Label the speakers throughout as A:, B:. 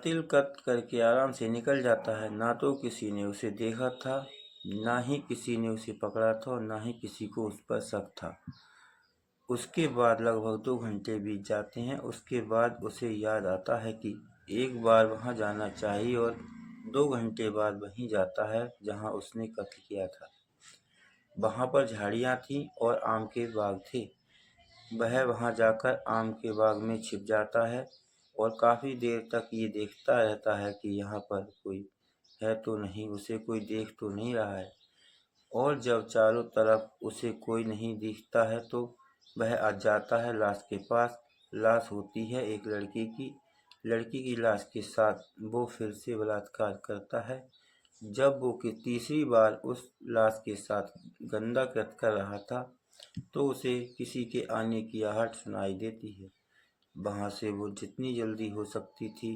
A: कातिल कत्ल करके आराम से निकल जाता है। ना तो किसी ने उसे देखा था, ना ही किसी ने उसे पकड़ा था और ना ही किसी को उस पर शक था। उसके बाद लगभग 2 घंटे बीत जाते हैं। उसके बाद उसे याद आता है कि एक बार वहां जाना चाहिए और 2 घंटे बाद वहीं जाता है जहां उसने कत्ल किया था। वहां पर झाड़ियां थीं और आम के बाग थे। वह वहां जाकर आम के बाग में छिप जाता है और काफी देर तक ये देखता रहता है कि यहाँ पर कोई है तो नहीं, उसे कोई देख तो नहीं रहा है। और जब चारों तरफ उसे कोई नहीं दिखता है तो वह आ जाता है लाश के पास। लाश होती है एक लड़की की। लड़की की लाश के साथ वो फिर से बलात्कार करता है। जब वो कि तीसरी बार उस लाश के साथ गंदा कृत्य कर रहा था तो उसे किसी के आने की आहट सुनाई देती है। वहां से वो जितनी जल्दी हो सकती थी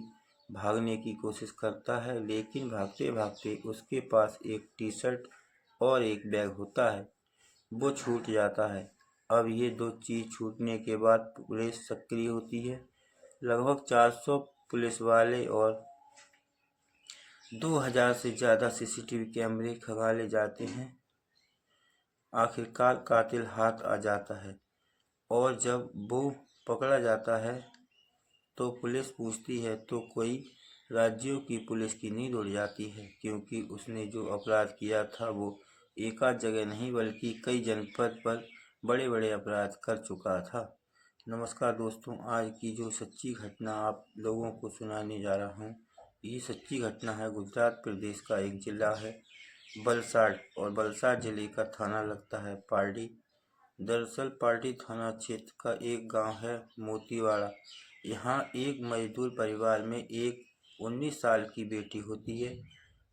A: भागने की कोशिश करता है, लेकिन भागते भागते उसके पास एक टी शर्ट और एक बैग होता है, वो छूट जाता है। अब ये दो चीज छूटने के बाद पुलिस सक्रिय होती है। लगभग 400 पुलिस वाले और 2000 से ज्यादा सीसीटीवी कैमरे खंगाले जाते हैं। आखिरकार कातिल हाथ आ जाता है और जब वो पकड़ा जाता है तो पुलिस पूछती है तो कई राज्यों की पुलिस की नींद उड़ जाती है, क्योंकि उसने जो अपराध किया था वो एकाध जगह नहीं बल्कि कई जनपद पर बड़े बड़े अपराध कर चुका था। नमस्कार दोस्तों, आज की जो सच्ची घटना आप लोगों को सुनाने जा रहा हूँ, ये सच्ची घटना है गुजरात प्रदेश का एक जिला है वलसाड, और वलसाड जिले का थाना लगता है पारडी। दरअसल पारडी थाना क्षेत्र का एक गांव है मोतीवाड़ा। यहाँ एक मजदूर परिवार में एक 19 साल की बेटी होती है।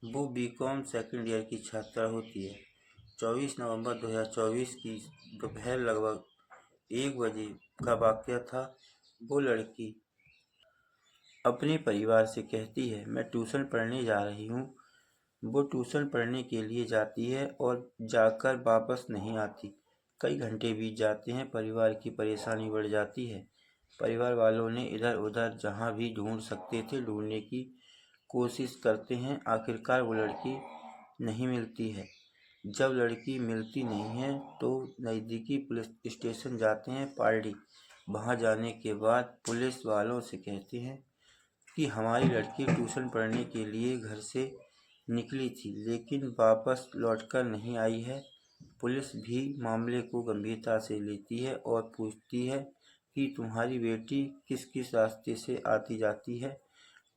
A: वो बीकॉम सेकंड ईयर की छात्रा होती है। 24 नवंबर 2024 की दोपहर लगभग 1 बजे का वाक़या था। वो लड़की अपने परिवार से कहती है, मैं ट्यूशन पढ़ने जा रही हूँ। वो ट्यूशन पढ़ने के लिए जाती है और जाकर वापस नहीं आती। कई घंटे बीत जाते हैं। परिवार की परेशानी बढ़ जाती है। परिवार वालों ने इधर उधर जहाँ भी ढूंढ सकते थे ढूंढने की कोशिश करते हैं। आखिरकार वो लड़की नहीं मिलती है। जब लड़की मिलती नहीं है तो नज़दीकी पुलिस स्टेशन जाते हैं पारडी। वहाँ जाने के बाद पुलिस वालों से कहते हैं कि हमारी लड़की ट्यूशन पढ़ने के लिए घर से निकली थी लेकिन वापस लौटकर नहीं आई है। पुलिस भी मामले को गंभीरता से लेती है और पूछती है कि तुम्हारी बेटी किस किस रास्ते से आती जाती है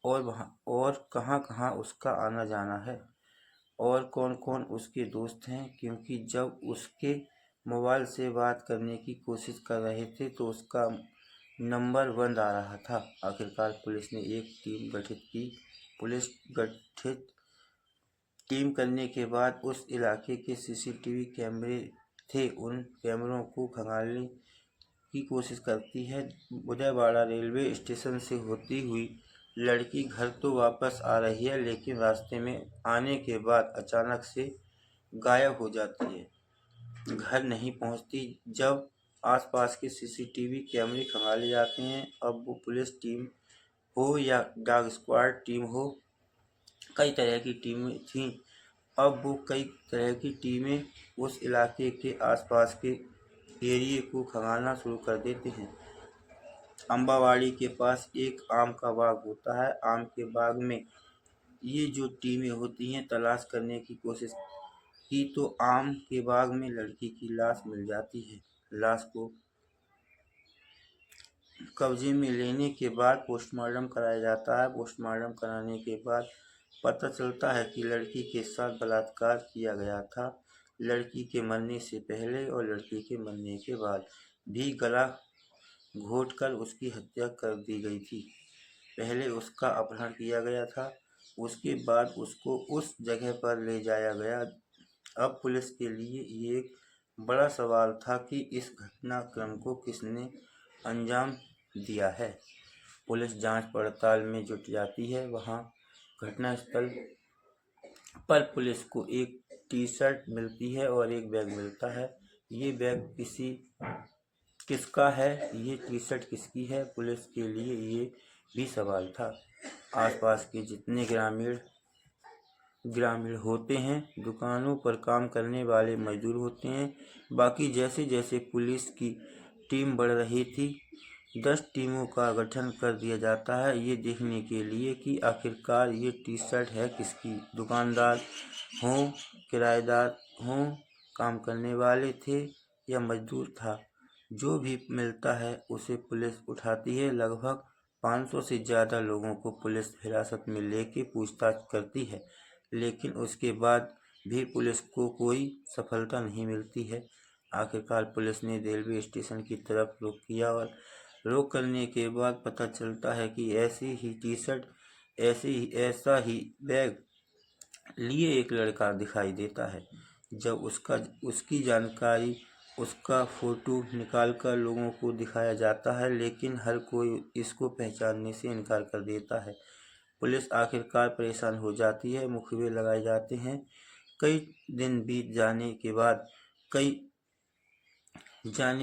A: और वहाँ और कहाँ कहाँ उसका आना जाना है और कौन कौन उसके दोस्त हैं, क्योंकि जब उसके मोबाइल से बात करने की कोशिश कर रहे थे तो उसका नंबर बंद आ रहा था। आखिरकार पुलिस ने एक टीम गठित की। पुलिस गठित टीम करने के बाद उस इलाके के सीसीटीवी कैमरे थे, उन कैमरों को खंगालने की कोशिश करती है। उदयवाड़ा रेलवे स्टेशन से होती हुई लड़की घर तो वापस आ रही है, लेकिन रास्ते में आने के बाद अचानक से गायब हो जाती है, घर नहीं पहुंचती। जब आसपास के सीसीटीवी कैमरे खंगाले जाते हैं, अब वो पुलिस टीम हो या डॉग स्क्वाड टीम हो, कई तरह की टीमें थीं। अब वो कई तरह की टीमें उस इलाके के आसपास के एरिए को खंगालना शुरू कर देते हैं। अम्बावाड़ी के पास एक आम का बाग होता है। आम के बाग में ये जो टीमें होती हैं तलाश करने की कोशिश की तो आम के बाग में लड़की की लाश मिल जाती है। लाश को कब्जे में लेने के बाद पोस्टमार्टम कराया जाता है। पोस्टमार्टम कराने के बाद पता चलता है कि लड़की के साथ बलात्कार किया गया था। लड़की के मरने से पहले और लड़की के मरने के बाद भी गला घोंटकर उसकी हत्या कर दी गई थी। पहले उसका अपहरण किया गया था, उसके बाद उसको उस जगह पर ले जाया गया। अब पुलिस के लिए ये एक बड़ा सवाल था कि इस घटनाक्रम को किसने अंजाम दिया है। पुलिस जांच पड़ताल में जुट जाती है। वहां घटनास्थल पर पुलिस को एक टी शर्ट मिलती है और एक बैग मिलता है। ये बैग किसका है, ये टी शर्ट किसकी है, पुलिस के लिए ये भी सवाल था। आसपास के जितने ग्रामीण होते हैं, दुकानों पर काम करने वाले मजदूर होते हैं। बाकी जैसे जैसे पुलिस की टीम बढ़ रही थी, 10 टीमों का गठन कर दिया जाता है, ये देखने के लिए कि आखिरकार ये टी शर्ट है किसकी। दुकानदार हों, किराएदार हों, काम करने वाले थे या मजदूर था, जो भी मिलता है उसे पुलिस उठाती है। लगभग 500 से ज़्यादा लोगों को पुलिस हिरासत में लेके पूछताछ करती है, लेकिन उसके बाद भी पुलिस को कोई सफलता नहीं मिलती है। आखिरकार पुलिस ने रेलवे स्टेशन की तरफ रुख किया और रुख करने के बाद पता चलता है कि ऐसी ही टी शर्ट, ऐसा ही बैग लिए एक लड़का दिखाई देता है। जब उसकी जानकारी, उसका फोटो निकालकर लोगों को दिखाया जाता है, लेकिन हर कोई इसको पहचानने से इनकार कर देता है। पुलिस आखिरकार परेशान हो जाती है, मुखबिर लगाए जाते हैं। कई दिन बीत जाने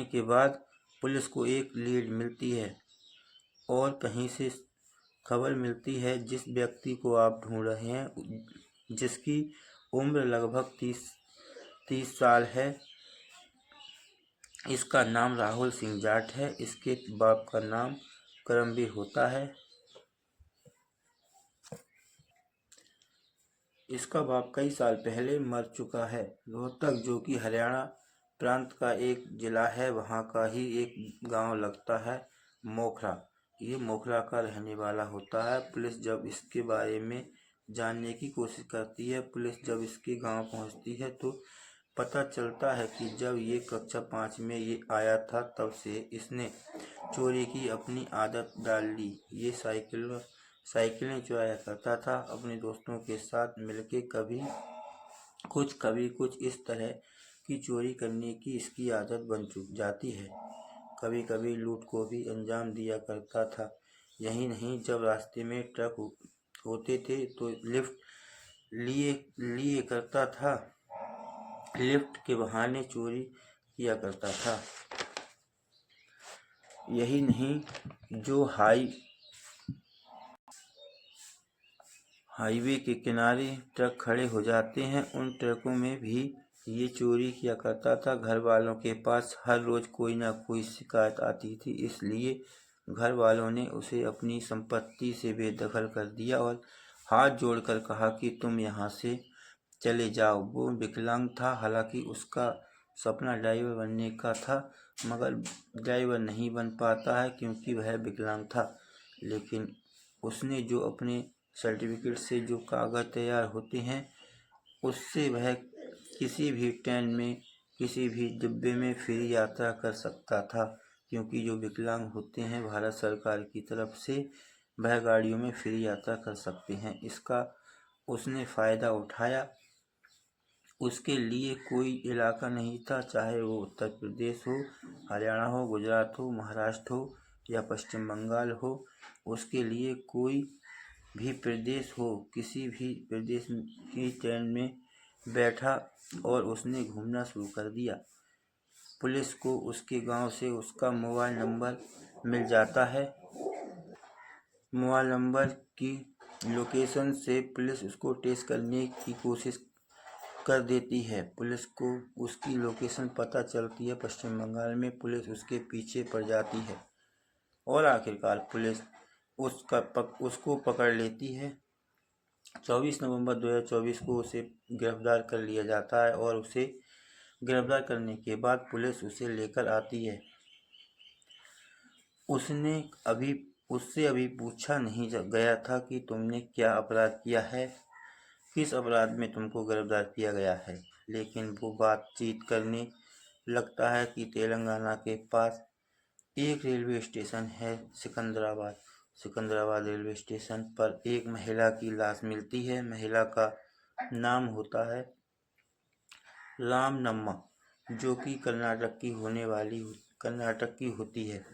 A: के बाद पुलिस को एक लीड मिलती है और कहीं से खबर मिलती है जिस व्यक्ति को आप ढूंढ रहे हैं, जिसकी उम्र लगभग 30 साल है। इसका नाम राहुल सिंह जाट है। इसके बाप का नाम करमवीर होता है। इसका बाप कई साल पहले मर चुका है। रोहतक, जो कि हरियाणा प्रांत का एक जिला है, वहाँ का ही एक गांव लगता है मोखरा। ये मोखरा का रहने वाला होता है। पुलिस जब इसके बारे में जानने की कोशिश करती है, पुलिस जब इसके गांव पहुंचती है तो पता चलता है कि जब ये कक्षा 5 में ये आया था, तब से इसने चोरी की अपनी आदत डाल ली। ये साइकिलें चुराया करता था अपने दोस्तों के साथ मिलके। कभी कुछ इस तरह की चोरी करने की इसकी आदत बन जाती है। कभी कभी लूट को भी अंजाम दिया करता था। यही नहीं, जब रास्ते में ट्रक होते थे तो लिफ्ट लिए करता था। लिफ्ट के बहाने चोरी किया करता था। यही नहीं, जो हाईवे के किनारे ट्रक खड़े हो जाते हैं, उन ट्रकों में भी ये चोरी किया करता था। घर वालों के पास हर रोज कोई ना कोई शिकायत आती थी, इसलिए घर वालों ने उसे अपनी संपत्ति से बेदखल कर दिया और हाथ जोड़कर कहा कि तुम यहाँ से चले जाओ। वो विकलांग था, हालांकि उसका सपना ड्राइवर बनने का था, मगर ड्राइवर नहीं बन पाता है क्योंकि वह विकलांग था। लेकिन उसने जो अपने सर्टिफिकेट से जो कागज़ तैयार होते हैं, उससे वह किसी भी ट्रेन में, किसी भी डिब्बे में फ्री यात्रा कर सकता था, क्योंकि जो विकलांग होते हैं भारत सरकार की तरफ से वह गाड़ियों में फ्री यात्रा कर सकते हैं। इसका उसने फ़ायदा उठाया। उसके लिए कोई इलाका नहीं था, चाहे वो उत्तर प्रदेश हो, हरियाणा हो, गुजरात हो, महाराष्ट्र हो या पश्चिम बंगाल हो। उसके लिए कोई भी प्रदेश हो, किसी भी प्रदेश की ट्रेन में बैठा और उसने घूमना शुरू कर दिया। पुलिस को उसके गांव से उसका मोबाइल नंबर मिल जाता है। मोबाइल नंबर की लोकेशन से पुलिस उसको ट्रेस करने की कोशिश कर देती है। पुलिस को उसकी लोकेशन पता चलती है पश्चिम बंगाल में। पुलिस उसके पीछे पड़ जाती है और आखिरकार पुलिस उसको पकड़ लेती है। 24 नवंबर 2024 को उसे गिरफ्तार कर लिया जाता है और उसे गिरफ्तार करने के बाद पुलिस उसे लेकर आती है। उससे अभी पूछा नहीं गया था कि तुमने क्या अपराध किया है, किस अपराध में तुमको गिरफ्तार किया गया है, लेकिन वो बातचीत करने लगता है कि तेलंगाना के पास एक रेलवे स्टेशन है सिकंदराबाद रेलवे स्टेशन पर एक महिला की लाश मिलती है। महिला का नाम होता है रामनम्मा, जो कि कर्नाटक की होती है।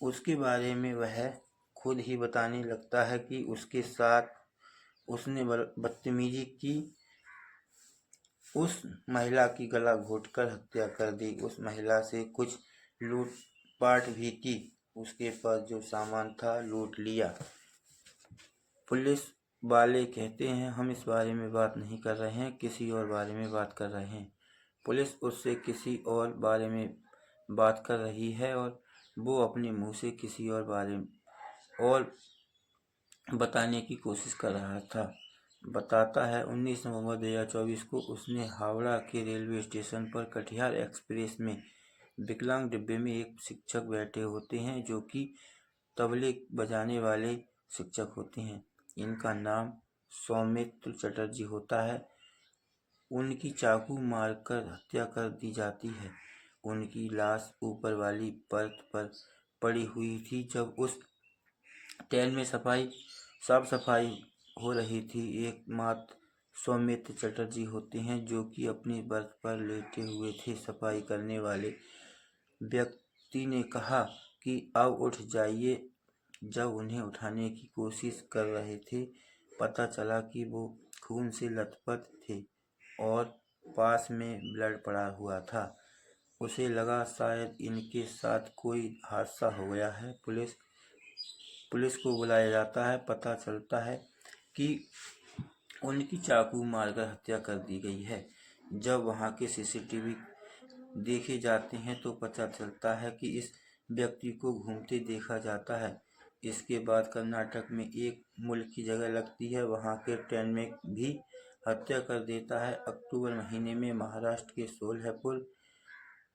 A: उसके बारे में वह खुद ही बताने लगता है कि उसके साथ उसने बदतमीजी की, उस महिला की गला घोंटकर हत्या कर दी, उस महिला से कुछ लूटपाट भी की, उसके पास जो सामान था लूट लिया। पुलिस वाले कहते हैं हम इस बारे में बात नहीं कर रहे हैं, किसी और बारे में बात कर रहे हैं। पुलिस उससे किसी और बारे में बात कर रही है और वो अपने मुंह से किसी और बारे और बताने की कोशिश कर रहा था। बताता है 19 नवंबर 2024 को उसने हावड़ा के रेलवे स्टेशन पर कटिहार एक्सप्रेस में विकलांग डिब्बे में एक शिक्षक बैठे होते हैं जो कि तबले बजाने वाले शिक्षक होते हैं। इनका नाम सौमित्र चटर्जी होता है। उनकी चाकू मारकर हत्या कर दी जाती है। उनकी लाश ऊपर वाली परत पर पड़ी हुई थी। जब उस ट्रेन में साफ सफाई हो रही थी, एकमात्र सौमित्र चटर्जी होते हैं जो कि अपनी बर्थ पर लेटे हुए थे। सफाई करने वाले व्यक्ति ने कहा कि अब उठ जाइए। जब उन्हें उठाने की कोशिश कर रहे थे, पता चला कि वो खून से लथपथ थे और पास में ब्लड पड़ा हुआ था। उसे लगा शायद इनके साथ कोई हादसा हो गया है। पुलिस को बुलाया जाता है। पता चलता है कि उनकी चाकू मारकर हत्या कर दी गई है। जब वहां के सीसीटीवी देखे जाते हैं तो पता चलता है कि इस व्यक्ति को घूमते देखा जाता है। इसके बाद कर्नाटक में एक मुल्क की जगह लगती है, वहां के ट्रेन में भी हत्या कर देता है। अक्टूबर महीने में महाराष्ट्र के सोलापुर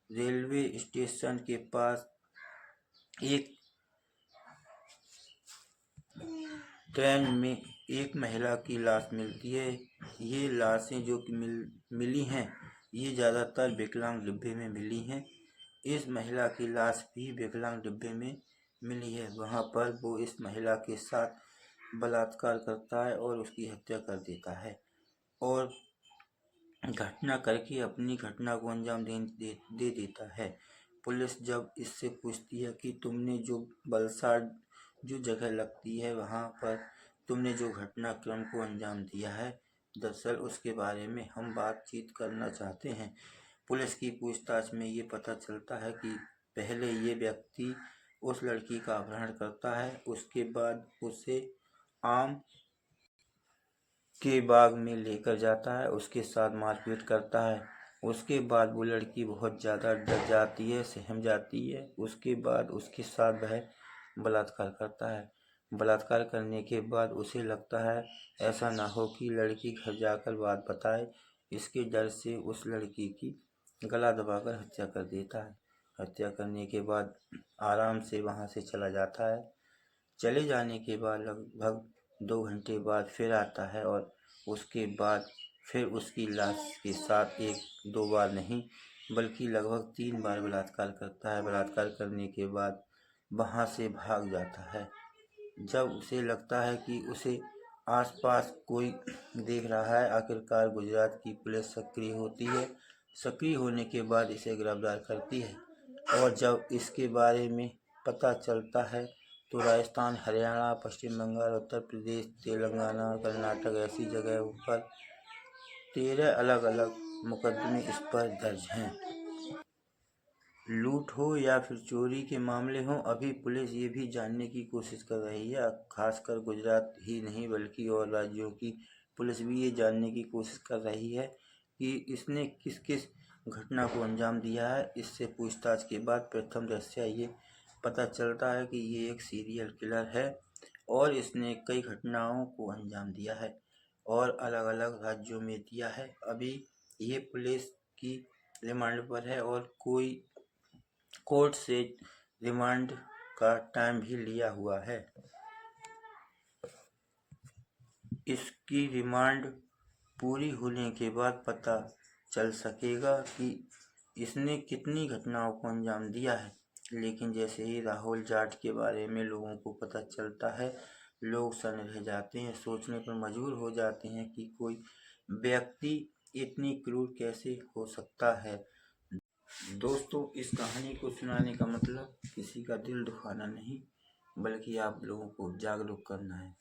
A: रेलवे स्टेशन के पास एक ट्रेन में एक महिला की लाश मिलती है। ये लाशें जो कि मिली हैं, ये ज़्यादातर विकलांग डिब्बे में मिली हैं। इस महिला की लाश भी विकलांग डिब्बे में मिली है। वहाँ पर वो इस महिला के साथ बलात्कार करता है और उसकी हत्या कर देता है और घटना करके अपनी घटना को अंजाम दे देता है। पुलिस जब इससे पूछती है कि तुमने जो वलसाड जो जगह लगती है वहाँ पर तुमने जो घटनाक्रम को अंजाम दिया है, दरअसल उसके बारे में हम बातचीत करना चाहते हैं। पुलिस की पूछताछ में ये पता चलता है कि पहले ये व्यक्ति उस लड़की का अपहरण करता है, उसके बाद उसे आम के बाग में लेकर जाता है, उसके साथ मारपीट करता है। उसके बाद वो लड़की बहुत ज़्यादा डर जाती है, सहम जाती है। उसके बाद उसके साथ वह बलात्कार करता है। बलात्कार करने के बाद उसे लगता है ऐसा ना हो कि लड़की घर जाकर बात बताए, इसके डर से उस लड़की की गला दबाकर हत्या कर देता है। हत्या करने के बाद आराम से वहाँ से चला जाता है। चले जाने के बाद लगभग 2 घंटे बाद फिर आता है और उसके बाद फिर उसकी लाश के साथ 1-2 बार नहीं बल्कि लगभग 3 बार बलात्कार करता है। बलात्कार करने के बाद वहाँ से भाग जाता है। जब उसे लगता है कि उसे आसपास कोई देख रहा है, आखिरकार गुजरात की पुलिस सक्रिय होती है। सक्रिय होने के बाद इसे गिरफ्तार करती है और जब इसके बारे में पता चलता है तो राजस्थान, हरियाणा, पश्चिम बंगाल, उत्तर प्रदेश, तेलंगाना, कर्नाटक ऐसी जगहों पर 13 अलग अलग मुकदमे इस पर दर्ज हैं। लूट हो या फिर चोरी के मामले हों, अभी पुलिस ये भी जानने की कोशिश कर रही है। खासकर गुजरात ही नहीं बल्कि और राज्यों की पुलिस भी ये जानने की कोशिश कर रही है कि इसने किस किस घटना को अंजाम दिया है। इससे पूछताछ के बाद प्रथम दृष्टया ये पता चलता है कि ये एक सीरियल किलर है और इसने कई घटनाओं को अंजाम दिया है और अलग अलग राज्यों में दिया है। अभी ये पुलिस की रिमांड पर है और कोई कोर्ट से रिमांड का टाइम भी लिया हुआ है। इसकी रिमांड पूरी होने के बाद पता चल सकेगा कि इसने कितनी घटनाओं को अंजाम दिया है। लेकिन जैसे ही राहुल जाट के बारे में लोगों को पता चलता है, लोग सन्न रह जाते हैं, सोचने पर मजबूर हो जाते हैं कि कोई व्यक्ति इतनी क्रूर कैसे हो सकता है। दोस्तों, इस कहानी को सुनाने का मतलब किसी का दिल दुखाना नहीं बल्कि आप लोगों को जागरूक करना है।